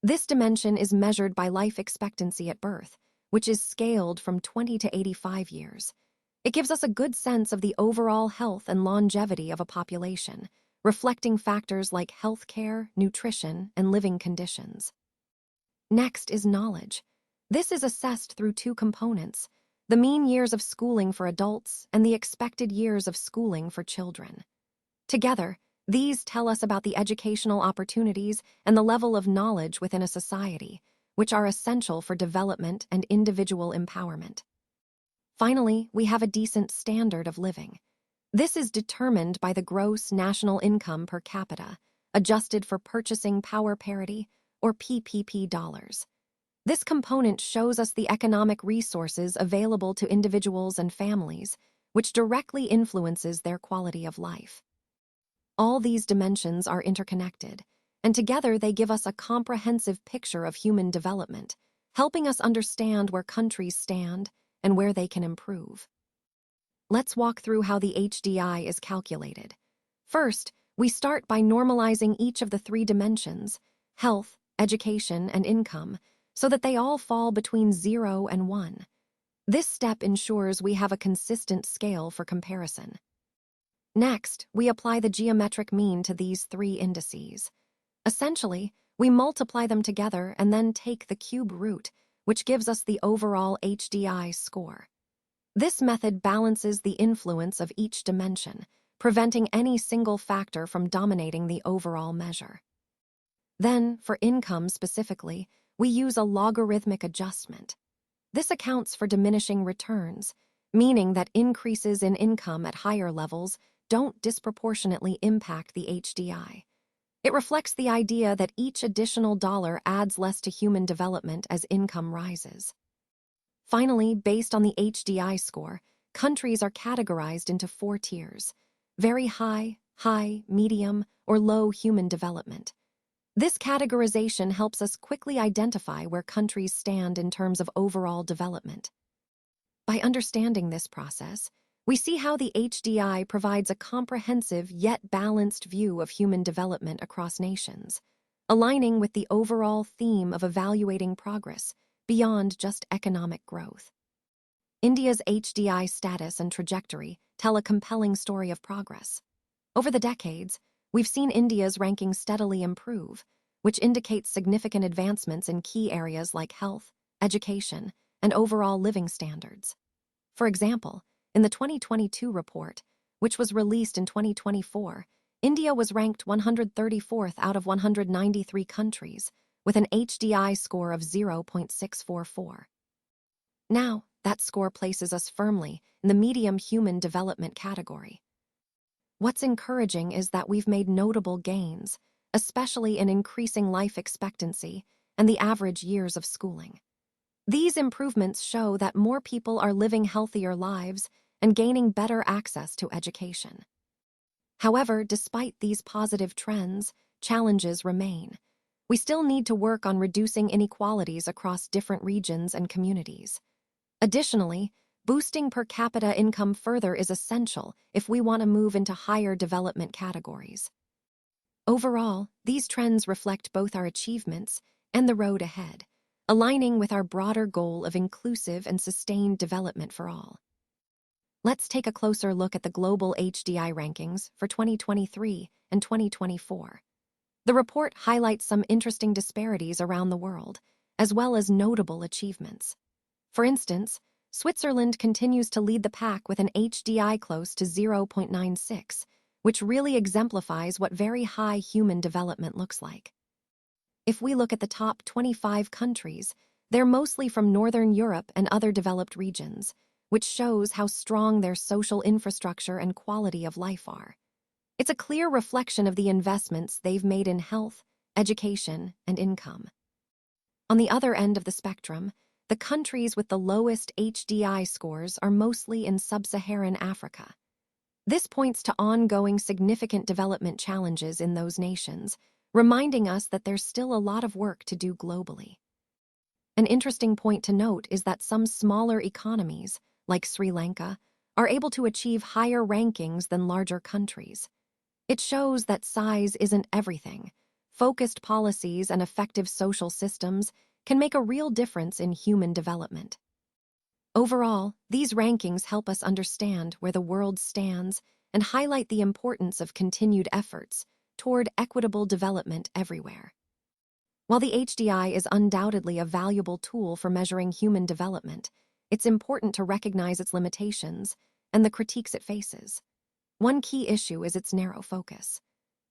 This dimension is measured by life expectancy at birth, which is scaled from 20 to 85 years. It gives us a good sense of the overall health and longevity of a population, reflecting factors like healthcare, nutrition, and living conditions. Next is knowledge. This is assessed through two components: the mean years of schooling for adults and the expected years of schooling for children. Together, these tell us about the educational opportunities and the level of knowledge within a society, which are essential for development and individual empowerment. Finally, we have a decent standard of living. This is determined by the gross national income per capita, adjusted for purchasing power parity, or PPP dollars. This component shows us the economic resources available to individuals and families, which directly influences their quality of life. All these dimensions are interconnected, and together they give us a comprehensive picture of human development, helping us understand where countries stand and where they can improve. Let's walk through how the HDI is calculated. First, we start by normalizing each of the three dimensions: health, education, and income, so that they all fall between 0 and 1. This step ensures we have a consistent scale for comparison. Next, we apply the geometric mean to these three indices. Essentially, we multiply them together and then take the cube root, which gives us the overall HDI score. This method balances the influence of each dimension, preventing any single factor from dominating the overall measure. Then, for income specifically, we use a logarithmic adjustment. This accounts for diminishing returns, meaning that increases in income at higher levels don't disproportionately impact the HDI. It reflects the idea that each additional dollar adds less to human development as income rises. Finally, based on the HDI score, countries are categorized into 4 tiers: very high, high, medium, or low human development. This categorization helps us quickly identify where countries stand in terms of overall development. By understanding this process, we see how the HDI provides a comprehensive yet balanced view of human development across nations, aligning with the overall theme of evaluating progress beyond just economic growth. India's HDI status and trajectory tell a compelling story of progress. Over the decades, we've seen India's ranking steadily improve, which indicates significant advancements in key areas like health, education, and overall living standards. For example, in the 2022 report, which was released in 2024, India was ranked 134th out of 193 countries, with an HDI score of 0.644. Now, that score places us firmly in the medium human development category. What's encouraging is that we've made notable gains, especially in increasing life expectancy and the average years of schooling. These improvements show that more people are living healthier lives and gaining better access to education. However, despite these positive trends, challenges remain. We still need to work on reducing inequalities across different regions and communities. Additionally, boosting per capita income further is essential if we want to move into higher development categories. Overall, these trends reflect both our achievements and the road ahead, aligning with our broader goal of inclusive and sustained development for all. Let's take a closer look at the global HDI rankings for 2023 and 2024. The report highlights some interesting disparities around the world, as well as notable achievements. For instance, Switzerland continues to lead the pack with an HDI close to 0.96, which really exemplifies what very high human development looks like. If we look at the top 25 countries, they're mostly from Northern Europe and other developed regions, which shows how strong their social infrastructure and quality of life are. It's a clear reflection of the investments they've made in health, education, and income. On the other end of the spectrum, the countries with the lowest HDI scores are mostly in sub-Saharan Africa. This points to ongoing significant development challenges in those nations, reminding us that there's still a lot of work to do globally. An interesting point to note is that some smaller economies, like Sri Lanka, are able to achieve higher rankings than larger countries. It shows that size isn't everything. focused policies and effective social systems can make a real difference in human development. Overall, these rankings help us understand where the world stands and highlight the importance of continued efforts toward equitable development everywhere. While the HDI is undoubtedly a valuable tool for measuring human development, it's important to recognize its limitations and the critiques it faces. One key issue is its narrow focus.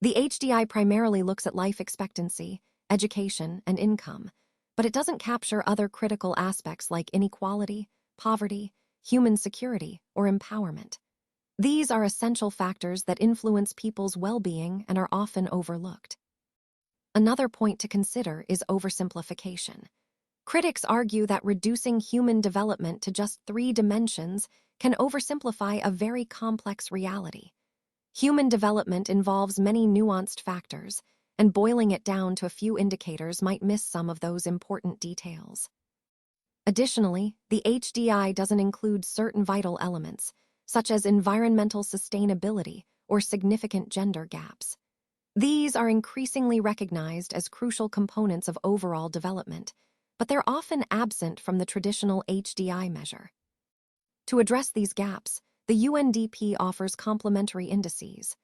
The HDI primarily looks at life expectancy, education, and income, but it doesn't capture other critical aspects like inequality, poverty, human security, or empowerment. These are essential factors that influence people's well-being and are often overlooked. Another point to consider is oversimplification. Critics argue that reducing human development to just 3 dimensions can oversimplify a very complex reality. Human development involves many nuanced factors, and boiling it down to a few indicators might miss some of those important details. Additionally, the HDI doesn't include certain vital elements, such as environmental sustainability or significant gender gaps. These are increasingly recognized as crucial components of overall development, but they're often absent from the traditional HDI measure. To address these gaps, the UNDP offers complementary indices.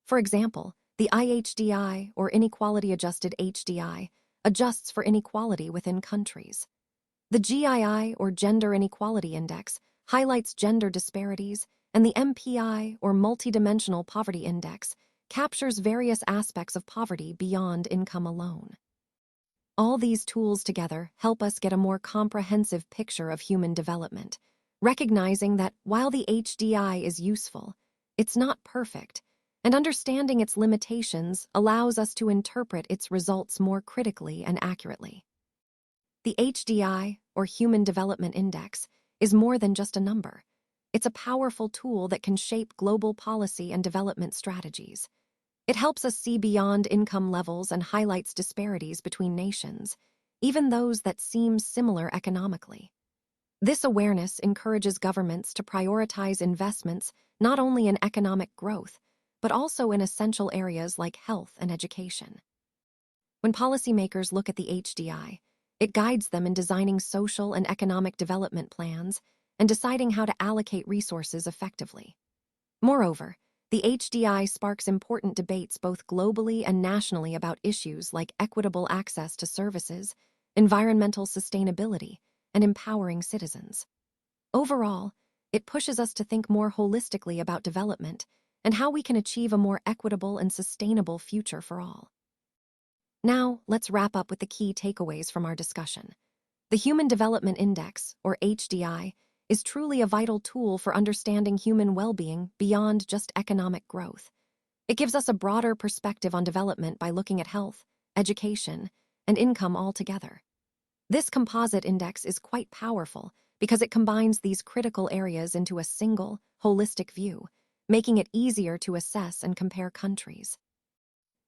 For example, the IHDI, or Inequality-Adjusted HDI, adjusts for inequality within countries. The GII, or Gender Inequality Index, highlights gender disparities, and the MPI, or Multidimensional Poverty Index, captures various aspects of poverty beyond income alone. All these tools together help us get a more comprehensive picture of human development, recognizing that while the HDI is useful, it's not perfect, and understanding its limitations allows us to interpret its results more critically and accurately. The HDI, or Human Development Index, is more than just a number. It's a powerful tool that can shape global policy and development strategies. It helps us see beyond income levels and highlights disparities between nations, even those that seem similar economically. This awareness encourages governments to prioritize investments not only in economic growth, but also in essential areas like health and education. When policymakers look at the HDI, it guides them in designing social and economic development plans and deciding how to allocate resources effectively. Moreover, the HDI sparks important debates both globally and nationally about issues like equitable access to services, environmental sustainability, and empowering citizens. Overall, it pushes us to think more holistically about development and how we can achieve a more equitable and sustainable future for all. Now, let's wrap up with the key takeaways from our discussion. The Human Development Index, or HDI, is truly a vital tool for understanding human well-being beyond just economic growth. It gives us a broader perspective on development by looking at health, education, and income altogether. This composite index is quite powerful because it combines these critical areas into a single, holistic view, making it easier to assess and compare countries.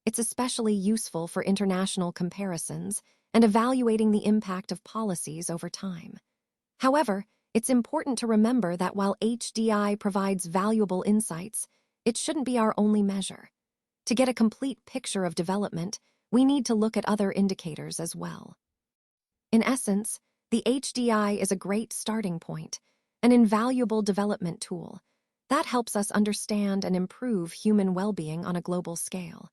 It's especially useful for international comparisons and evaluating the impact of policies over time. However, it's important to remember that while HDI provides valuable insights, it shouldn't be our only measure. To get a complete picture of development, we need to look at other indicators as well. In essence, the HDI is a great starting point, an invaluable development tool that helps us understand and improve human well-being on a global scale.